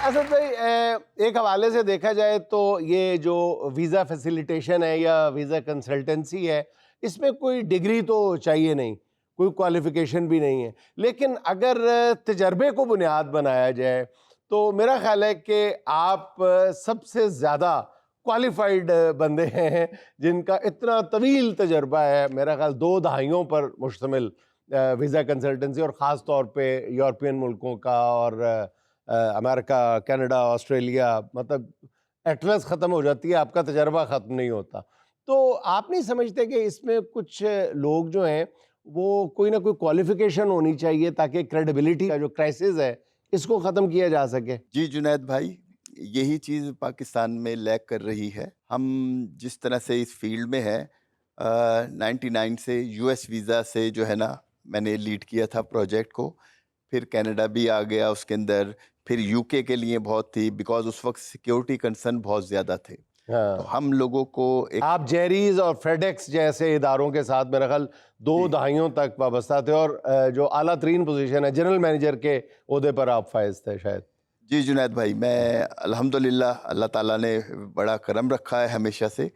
असद भाई, एक हवाले से देखा जाए तो ये जो वीज़ा फैसिलिटेशन है या वीज़ा कंसल्टेंसी है, इसमें कोई डिग्री तो चाहिए नहीं, कोई क्वालिफिकेशन भी नहीं है, लेकिन अगर तजर्बे को बुनियाद बनाया जाए तो मेरा ख्याल है कि आप सबसे ज़्यादा क्वालिफाइड बंदे हैं जिनका इतना तवील तजर्बा है, मेरा ख्याल 2 दहाइयों पर मुश्तमिल वीज़ा कंसल्टेंसी, और ख़ास तौर पे यूरोपियन मुल्कों का और अमेरिका, कनाडा, ऑस्ट्रेलिया, मतलब एटलस ख़त्म हो जाती है, आपका तजर्बा ख़त्म नहीं होता। तो आप नहीं समझते कि इसमें कुछ लोग जो हैं वो कोई ना कोई क्वालिफ़िकेशन होनी चाहिए ताकि क्रेडिबिलिटी का जो क्राइसिस है इसको ख़त्म किया जा सके? जी जुनैद भाई, यही चीज़ पाकिस्तान में लैग कर रही है। हम जिस तरह से इस फील्ड में हैं, 99 से यूएस वीज़ा से जो है ना, मैंने लीड किया था प्रोजेक्ट को। फिर कनाडा भी आ गया उसके अंदर, फिर यूके के लिए बहुत थी, बिकॉज उस वक्त सिक्योरिटी कंसर्न बहुत ज़्यादा थे। तो हम लोगों को एक आप जेरीज और फेडेक्स जैसे इदारों के साथ मेरा ख्याल 2 दहाइयों तक वाबस्ता थे, और जो आला तरीन पोजीशन है जनरल मैनेजर के ओहदे पर आप फायज थे शायद। जी जुनैद भाई, मैं अल्हम्दुलिल्लाह अल्लाह ताला ने बड़ा करम रखा है हमेशा से,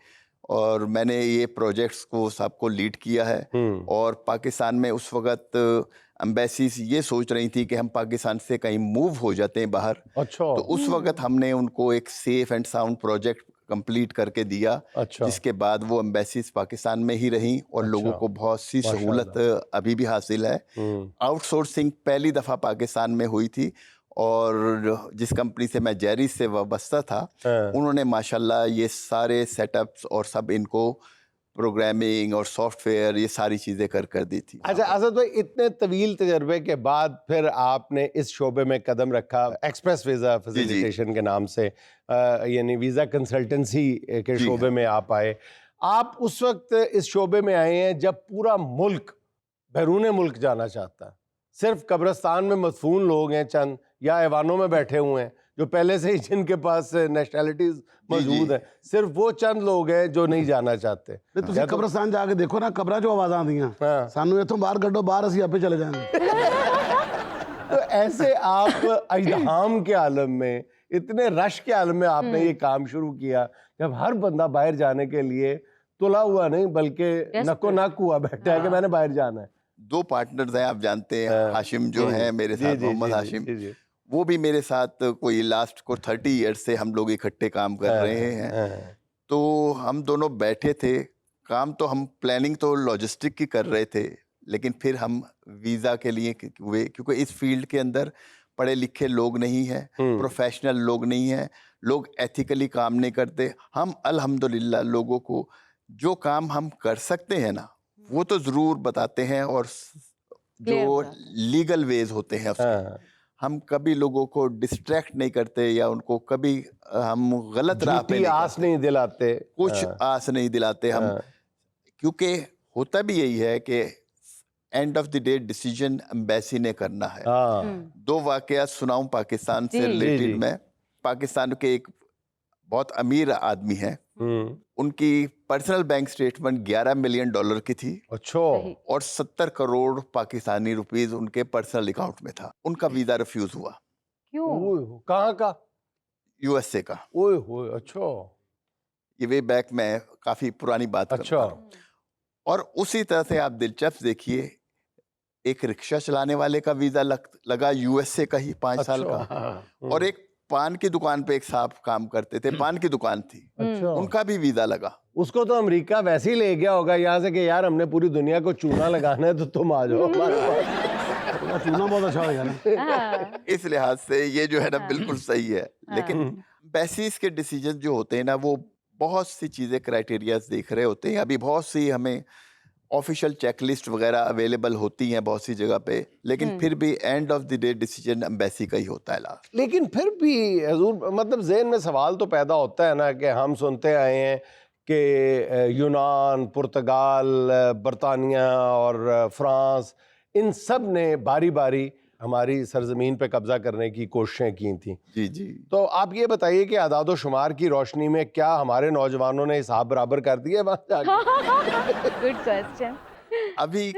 और मैंने ये प्रोजेक्ट्स को सबको लीड किया है। और पाकिस्तान में उस वक़्त एम्बेसीज ये सोच रही थी कि हम पाकिस्तान से कहीं मूव हो जाते हैं बाहर। अच्छा। तो उस वक़्त हमने उनको एक safe and sound project complete करके दिया, अच्छा। जिसके बाद वो एम्बेसीज पाकिस्तान में ही रहीं और लोगों को बहुत सी सहूलत अभी भी हासिल है। आउटसोर्सिंग पहली दफ़ा पाकिस्तान में हुई थी, और जिस कंपनी से मैं जेरी से वाबस्ता था, उन्होंने माशाल्लाह ये सारे सेटअप्स और सब इनको प्रोग्रामिंग और सॉफ्टवेयर ये सारी चीज़ें कर दी थी। अच्छा असद भाई, इतने तवील तजर्बे के बाद फिर आपने इस शोबे में कदम रखा, एक्सप्रेस वीज़ा फैसिलिटेशन के नाम से, यानी वीज़ा कंसल्टेंसी के शोबे में आप आए। आप उस वक्त इस शोबे में आए हैं जब पूरा मुल्क बैरून मुल्क जाना चाहता है। सिर्फ कब्रिस्तान में मदफून लोग हैं चंद, या ऐवानों में बैठे हुए हैं जो पहले से ही जिनके पास नेशनैलिटीज मौजूद है, सिर्फ वो चंद लोग हैं जो नहीं जाना चाहते। ਤੁਸੀਂ ਕਬਰਸਤਾਨ ਜਾ ਕੇ ਦੇਖੋ ਨਾ, ਕਬਰਾਂ ਚੋਂ ਆਵਾਜ਼ਾਂ ਆਉਂਦੀਆਂ, ਸਾਨੂੰ ਇੱਥੋਂ ਬਾਹਰ ਕੱਢੋ, ਬਾਹਰ ਅਸੀਂ ਆਪੇ चले जाएंगे। तो ऐसे आप अजदाम के आलम में, इतने रश के आलम में आपने ये काम शुरू किया, जब हर बंदा बाहर जाने के लिए तुला हुआ नहीं बल्कि नको नक हुआ बैठा है कि मैंने बाहर जाना है। 2 पार्टनर्स हैं, आप जानते हैं, हाशिम जो हैं मेरे साथ, मोहम्मद हाशिम, वो भी मेरे साथ कोई लास्ट को 30 ईयर्स से हम लोग इकट्ठे काम कर रहे हैं। तो हम दोनों बैठे थे, काम तो हम प्लानिंग तो लॉजिस्टिक की कर रहे थे, लेकिन फिर हम वीज़ा के लिए हुए, क्योंकि इस फील्ड के अंदर पढ़े लिखे लोग नहीं हैं, प्रोफेशनल लोग नहीं हैं, लोग एथिकली काम नहीं करते। हम अल्हम्दुलिल्लाह लोगों को जो काम हम कर सकते हैं ना, वो तो ज़रूर बताते हैं, और जो लीगल वेज होते हैं उसके, हम कभी लोगों को डिस्ट्रैक्ट नहीं करते या उनको कभी हम गलत राह पे आस नहीं दिलाते, कुछ आस नहीं दिलाते हम, क्योंकि होता भी यही है कि end of the day decision embassy ने करना है। 2 वाकया सुनाऊं पाकिस्तान से रिलेटेड। मैं पाकिस्तान के एक बहुत अमीर आदमी हैं, उनकी पर्सनल बैंक स्टेटमेंट $11 मिलियन की थी। अच्छा। और 70 करोड़ पाकिस्तानी रुपीस उनके पर्सनल अकाउंट में था। उनका वीजा रिफ्यूज हुआ। क्यों? कहाँ का? यूएसए का। ओए होए, अच्छा। ये वे बैक में काफी पुरानी बात कर रहा हूं। और उसी तरह से आप दिलचस्प देखिए, एक रिक्शा चलाने वाले का वीजा लगा यूएसए का ही 5 साल का। और एक पान की दुकान पे एक साहब काम करते थे, पान की दुकान थी, उनका भी वीजा लगा। उसको तो अमेरिका वैसे ही ले गया होगा यहाँ से कि यार हमने पूरी दुनिया को चूना लगाना है तो तुम आ जाओ हमारे पास। चूना बहुत अच्छा होगा ना। इस लिहाज से ये जो है ना बिल्कुल सही है। लेकिन एम्बेसीज के डिसीजन जो होते हैं ना, वो बहुत सी चीजें क्राइटेरियाज देख रहे होते हैं। अभी बहुत सी हमें ऑफिशियल चेकलिस्ट वगैरह अवेलेबल होती हैं बहुत सी जगह पे, लेकिन फिर भी end of the day decision embassy का ही होता है लास्ट। लेकिन फिर भी हजूर, मतलब ज़हन में सवाल तो पैदा होता है ना कि हम सुनते आए हैं कि यूनान, पुर्तगाल, बरतानिया और फ्रांस, इन सब ने बारी बारी हमारी सरजमीन पे कब्जा करने की कोशिशें की थी। जी जी। तो आप ये बताइए कि आदादो शुमार की रोशनी में क्या हमारे नौजवानों ने हिसाब बराबर कर दिया वहाँ जाके? Good question. अभी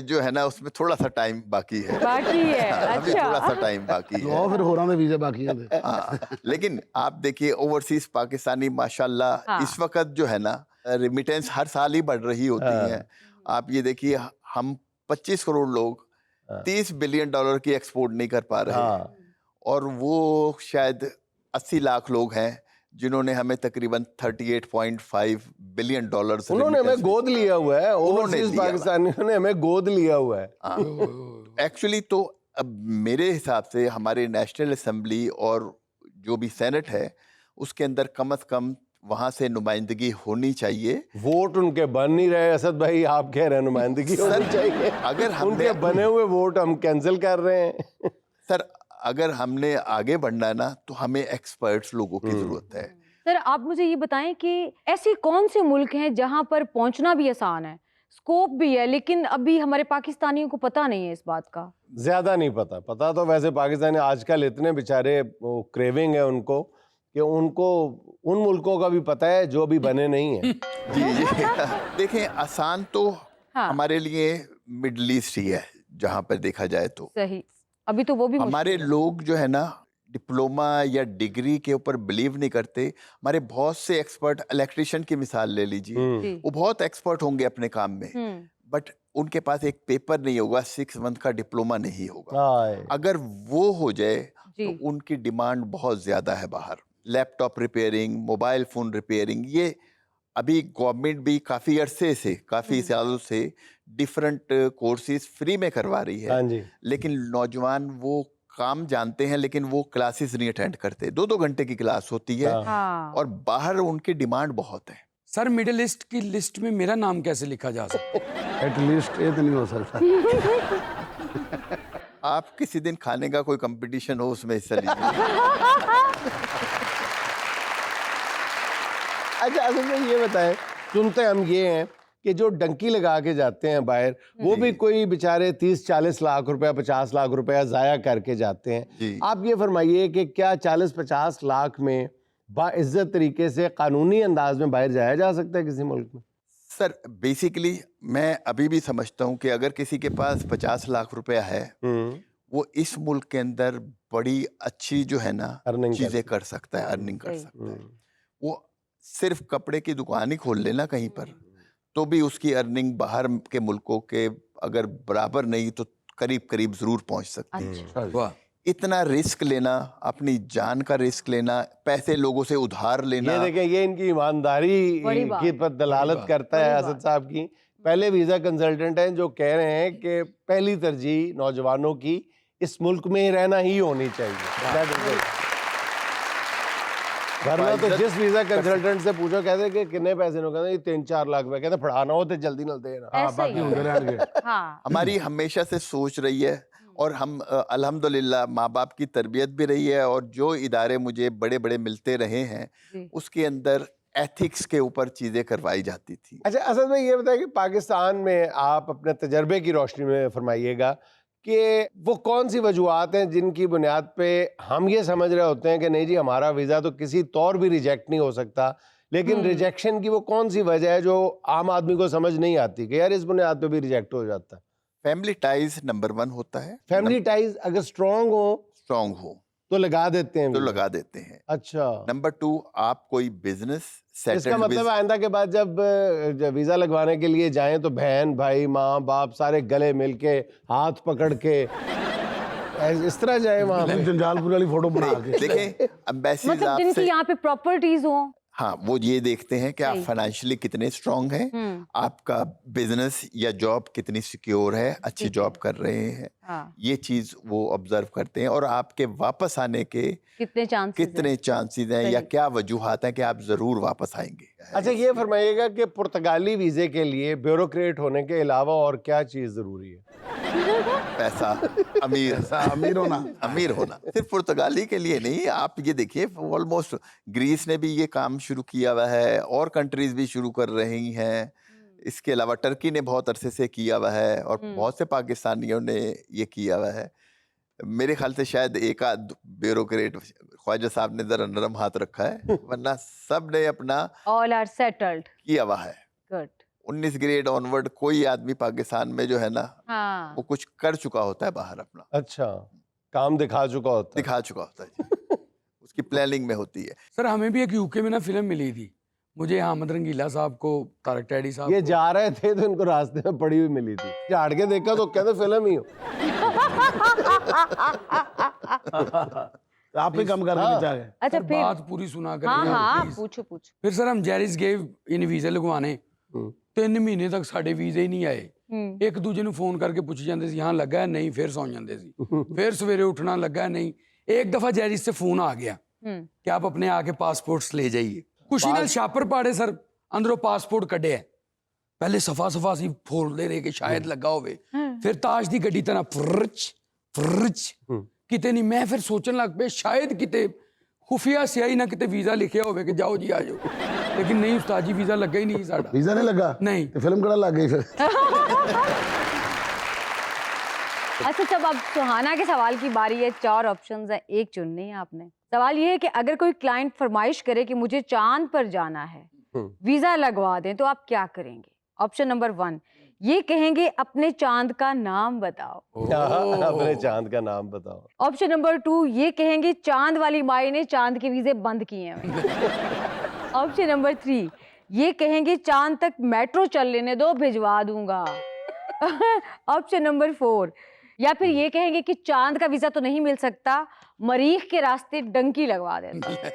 जो है ना उसमें थोड़ा सा टाइम बाकी है। अभी अच्छा। थोड़ा सा टाइम बाकी है। लो फिर हो रहा है वीजा बाकी है। हाँ, लेकिन आप देखिए ओवरसीज पाकिस्तानी माशाल्लाह इस वक्त जो है ना रिमिटेंस हर साल ही बढ़ रही होती है। आप ये देखिए हम 25 करोड़ लोग 30 बिलियन डॉलर की एक्सपोर्ट नहीं कर पा रहे, और वो शायद 80 लाख लोग हैं जिन्होंने हमें तकरीबन 38.5 बिलियन डॉलर उन्होंने हमें गोद लिया हुआ है। ओवरसीज पाकिस्तानियों ने हमें गोद लिया हुआ है। एक्चुअली तो अब मेरे हिसाब से हमारे नेशनल असेंबली और जो भी सेनेट है उसके अंदर कम से कम वहां से नुमाइंदगी होनी चाहिए। वोट उनके बन नहीं रहे असद भाई, आप कह रहे हैं नुमाइंदगी होनी चाहिए। अगर उनके बने हुए वोट हम कैंसिल कर रहे हैं। सर अगर हमने आगे बढ़ना है ना तो हमें एक्सपर्ट्स लोगों की जरूरत है। सर आप मुझे ये बताएं कि ऐसी कौन से मुल्क हैं जहां पर पहुंचना भी आसान है, स्कोप भी है, लेकिन अभी हमारे पाकिस्तानियों को पता नहीं है इस बात का? ज्यादा नहीं पता। पता तो वैसे पाकिस्तानी आजकल इतने बेचारे क्रेविंग है उनको कि उनको उन मुल्कों का भी पता है जो अभी बने नहीं है। जी देखें आसान तो हमारे लिए मिडल ईस्ट ही है जहां पर देखा जाए तो। सही, अभी तो वो भी हमारे लोग जो है ना डिप्लोमा या डिग्री के ऊपर बिलीव नहीं करते। हमारे बहुत से एक्सपर्ट, इलेक्ट्रिशियन की मिसाल ले लीजिए, वो बहुत एक्सपर्ट होंगे अपने काम में, बट उनके पास एक पेपर नहीं होगा, 6 मंथ का डिप्लोमा नहीं होगा। अगर वो हो जाए तो उनकी डिमांड बहुत ज्यादा है बाहर। Laptop repairing, mobile phone repairing, ये अभी गवर्नमेंट भी काफी अरसे से, काफी सालों से डिफरेंट कोर्सेज फ्री में करवा रही है। लेकिन नौजवान वो काम जानते हैं लेकिन वो क्लासेस नहीं अटेंड करते। 2-2 घंटे की क्लास होती है और बाहर उनकी डिमांड बहुत है। सर मिडिल ईस्ट की लिस्ट में मेरा नाम कैसे लिखा जा सकता है? एटलीस्ट ये तो नहीं हो सकता। आप किसी दिन खाने का कोई कंपटीशन हो उसमें हिस्सा लीजिए। अच्छा असल में ये बताएं, सुनते हम ये हैं कि जो डंकी लगा के जाते हैं बाहर, वो भी कोई बेचारे 30-40 लाख रुपया, 50 लाख रुपया जाया करके जाते हैं। आप ये फरमाइए कि क्या 40-50 लाख में बाइज्जत तरीके से कानूनी अंदाज में बाहर जाया जा सकता है किसी मुल्क में? सर बेसिकली मैं अभी भी समझता हूँ कि अगर किसी के पास 50 लाख रुपया है वो इस मुल्क के अंदर बड़ी अच्छी जो है ना चीजें कर सकता है, अर्निंग कर सकता है। वो सिर्फ कपड़े की दुकान ही खोल लेना कहीं पर, तो भी उसकी अर्निंग बाहर के मुल्कों के अगर बराबर नहीं तो करीब करीब जरूर पहुंच सकती है। इतना रिस्क लेना, अपनी जान का रिस्क लेना, पैसे लोगों से उधार लेना, ये देखें ये इनकी ईमानदारी की पर दलालत करता है असद साहब की। पहले वीजा कंसल्टेंट हैं जो कह रहे हैं कि पहली तरजीह नौजवानों की इस मुल्क में रहना ही होनी चाहिए। वरना तो जिस वीजा कंसल्टेंट से पूछो कहते कि कितने पैसे नो, कहते 3-4 लाख रुपए, कहते पढ़ाना हो तो जल्दी ना देना। हमारी हमेशा से सोच रही है और हम अल्हम्दुलिल्लाह माँ बाप की तरबियत भी रही है और जो इदारे मुझे बड़े बड़े मिलते रहे हैं उसके अंदर एथिक्स के ऊपर चीजें करवाई जाती थी। अच्छा असल में ये बताइए कि पाकिस्तान में आप अपने तजर्बे की रोशनी में फरमाइएगा कि वो कौन सी वजूहत हैं जिनकी बुनियाद पे हम ये समझ रहे होते हैं कि नहीं जी हमारा वीज़ा तो किसी तौर भी रिजेक्ट नहीं हो सकता, लेकिन रिजेक्शन की वो कौन सी वजह है जो आम आदमी को समझ नहीं आती कि यार इस बुनियाद पे भी रिजेक्ट हो जाता है? फैमिली टाइज नंबर 1 होता है। फैमिली टाइज अगर स्ट्रॉन्ग हो तो लगा देते हैं। अच्छा। नंबर 2 आप कोई बिजनेस सेटल, इसका मतलब आइंदा के बाद जब वीजा लगवाने के लिए जाएं तो बहन भाई माँ बाप सारे गले मिलके हाथ पकड़ के इस तरह जाए वहाँ पे जंजालपुर वाली फोटो बना के। देखें एम्बेसीज मतलब जिनकी यहाँ पे प्रॉपर्टीज हो, हाँ वो ये देखते हैं कि आप फाइनेंशियली कितने स्ट्रांग हैं, आपका बिजनेस या जॉब कितनी सिक्योर है, अच्छी जॉब कर रहे हैं, ये चीज वो ऑब्जर्व करते हैं और आपके वापस आने के कितने चांसेस हैं या क्या वजूहात हैं कि आप जरूर वापस आएंगे। अच्छा ये फरमाइएगा कि पुर्तगाली वीजे के लिए ब्यूरोक्रेट होने के अलावा और क्या चीज जरूरी है? पैसा, अमीर होना। सिर्फ पुर्तगाली के लिए नहीं, आप ये देखिए ऑलमोस्ट ग्रीस ने भी ये काम शुरू किया हुआ है और कंट्रीज भी शुरू कर रही हैं। इसके अलावा टर्की ने बहुत अरसे से किया हुआ है और बहुत से पाकिस्तानियों ने ये किया हुआ है। मेरे ख्याल से शायद एक आध ब्यूरोक्रेट ख्वाजा साहब ने जरा नरम हाथ रखा है, वरना सब ने अपना ऑल आर सेटल्ड किया हुआ है। गुड। 19 ग्रेड ऑनवर्ड कोई आदमी पाकिस्तान में जो है ना हाँ। वो कुछ कर चुका होता है बाहर अपना, अच्छा, काम दिखा चुका होता है। दिखा चुका होता है जी। उसकी प्लानिंग में होती है। सर हमें भी एक यूके में ना फिल्म मिली थी, मुझे अहमद रंगीला साहब को, तारक टैडी साहब ये को। जा रहे थे तो इनको रास्ते में पड़ी हुई मिली थी, झाड़ के देखा तो कहते फिल्म ही हो। आप ही कम करके नीचे आ गए। अच्छा सर, फिर बात पूरी सुना कर हाँ हाँ please। पूछो पूछो। फिर सर हम जैरिस गए इन वीजे लगवाने, 3 ਮਹੀਨੇ ਤੱਕ ਸਾਡੇ ਵੀਜ਼ੇ ਹੀ ਨਹੀਂ ਆਏ। ਇੱਕ ਦੂਜੇ ਨੂੰ ਫੋਨ ਕਰਕੇ ਪੁੱਛ ਜਾਂਦੇ ਸੀ ਹਾਂ ਲੱਗਾ ਹੈ? ਨਹੀਂ, ਫਿਰ ਸੌਂ ਜਾਂਦੇ ਸੀ। फिर सवेरे उठना लगा नहीं। एक दफा जैरिस से फोन आ गया कि आप अपने आके पासपोर्ट्स ले जाइए। खुशी नाल छापर पाड़े सर, अंदरों पासपोर्ट कढ़े पहले सफा सफा सी फोड़ते रहे कि शायद लगा होवे। फिर ताज दी गड्डी तरह फुर्च फुर्च किते नहीं। मैं फिर सोचन लग पे शायद किते खुफिया स्याही ना किते वीजा लिखिया होवे कि जाओ जी आ जाओ, लेकिन नहीं उस्ताद जी वीजा लगा ही नहीं साडा। वीजा नहीं लगा? नहीं। तो फिल्म कड़ा लग गई फिर? अच्छा जब अब सुहाना के सवाल की बारी है, 4 ऑप्शंस हैं, एक चुननी है आपने। सवाल ये है कि अगर कोई क्लाइंट फरमाइश करे कि मुझे चांद पर जाना है, वीजा लगवा दें, तो आप क्या करेंगे? ऑप्शन नंबर 1, ये कहेंगे अपने चांद का नाम बताओ। अपने चांद का नाम बताओ। ऑप्शन नंबर 2, ये कहेंगे चांद वाली माई ने चांद के वीजे बंद किए हैं। ऑप्शन नंबर 3, ये कहेंगे चांद तक मेट्रो चल लेने दो, भिजवा दूंगा। ऑप्शन नंबर 4, या फिर ये कहेंगे कि चांद का वीजा तो नहीं मिल सकता, मरीख के रास्ते डंकी लगवा देता।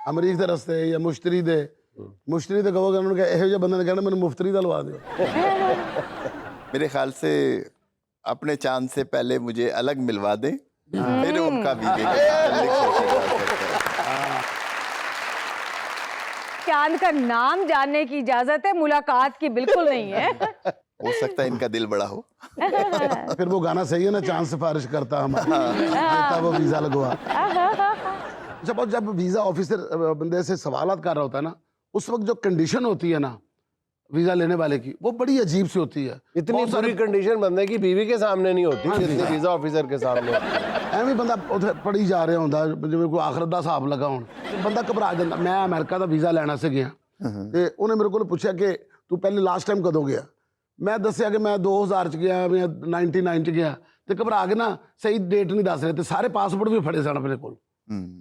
अमरीक दे रस्ते या मुश्तरी दे कहोगे उन्होंने कहा ਇਹੋ ਜਿਹੇ ਬੰਦੇ ਨੇ कहना मैंने मुफ्तरी दा लवा दियो। मेरे ख्याल से अपने चांद से पहले मुझे अलग मिलवा दें, फिर उनका वीजे का ताल्लुक सोचा जा सकता है। चांद का नाम जानने की इजाजत है, मुलाकात की बिल्कुल नहीं है। हो सकता है इनका दिल बड़ा हो। फिर वो गाना सही है ना, चांद सिफारिश करता हमारा देता वो वीजा लगवा। जब वीजा ऑफिसर बंदे से सवालात कर रहा होता है ना, उस वक्त जो कंडीशन होती है ना वीजा लेने वाले की, वो बड़ी अजीब सी होती है। इतनी बुरी कंडीशन बंदे की बीवी के सामने नहीं होती जितनी वीजा ऑफिसर के सामने होती है। ਐਵੇਂ ਬੰਦਾ ਉੱਥੇ ਪੜੀ ਜਾ ਰਿਹਾ ਹੁੰਦਾ, ਜਿਵੇਂ ਕੋਈ ਆਖਰਤ ਦਾ ਹਿਸਾਬ ਲੱਗਾ ਹੁਣ, ਬੰਦਾ ਘਬਰਾ ਜਾਂਦਾ। ਮੈਂ ਅਮਰੀਕਾ ਦਾ ਵੀਜ਼ਾ ਲੈਣਾ ਸੀ ਗਿਆ, ਤੇ ਉਹਨੇ ਮੇਰੇ ਕੋਲ ਪੁੱਛਿਆ ਕਿ ਤੂੰ ਪਹਿਲੇ ਲਾਸਟ ਟਾਈਮ ਕਦੋਂ ਗਿਆ? ਮੈਂ ਦੱਸਿਆ ਕਿ ਮੈਂ 2000 ਚ ਗਿਆ, ਮੈਂ 99 ਚ ਗਿਆ, ਤੇ ਘਬਰਾ ਕੇ ਨਾ ਸਹੀ ਡੇਟ ਨਹੀਂ ਦੱਸ ਰਹੇ, ਤੇ ਸਾਰੇ ਪਾਸਪੋਰਟ ਵੀ ਫੜੇ ਸਨ ਮੇਰੇ ਕੋਲ,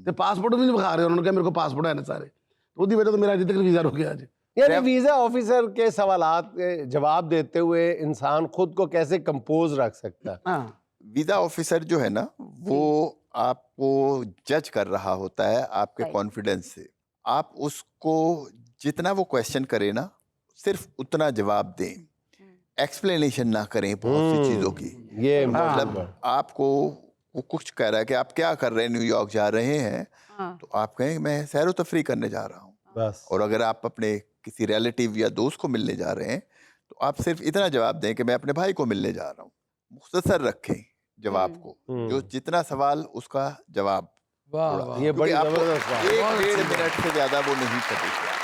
ਤੇ ਪਾਸਪੋਰਟ ਵੀ ਨਹੀਂ ਵਿਖਾ ਰਹੇ। ਉਹਨਾਂ ਨੇ ਕਿਹਾ ਮੇਰੇ ਕੋਲ ਪਾਸਪੋਰਟ ਹੈ ਨੇ ਸਾਰੇ, ਉਹਦੀ वजह तो मेरा अभी तक वीजा रुक गया आज। यानी वीजा ऑफिसर के सवालात के जवाब देते हुए इंसान खुद को कैसे कंपोज रख सकता है? हाँ, वीजा ऑफिसर जो है ना वो आपको जज कर रहा होता है आपके कॉन्फिडेंस से। आप उसको जितना वो क्वेश्चन करे ना सिर्फ उतना जवाब दें, एक्सप्लेनेशन ना करें बहुत सी चीजों की। ये मतलब आपको वो कुछ कह रहा है कि आप क्या कर रहे हैं, न्यूयॉर्क जा रहे हैं, तो आप कहें मैं सैर व तफरी करने जा रहा हूँ। बस। और अगर आप अपने किसी रिलेटिव या दोस्त को मिलने जा रहे हैं तो आप सिर्फ इतना जवाब दें कि मैं अपने भाई को मिलने जा रहा हूँ। मुख्तसर रखें जवाब को, जो जितना सवाल उसका जवाब। वाह वाह। ये बड़ी क्योंकि आपको जबरदस्त बात है। 1-1.5 मिनट से ज्यादा वो नहीं करेगा।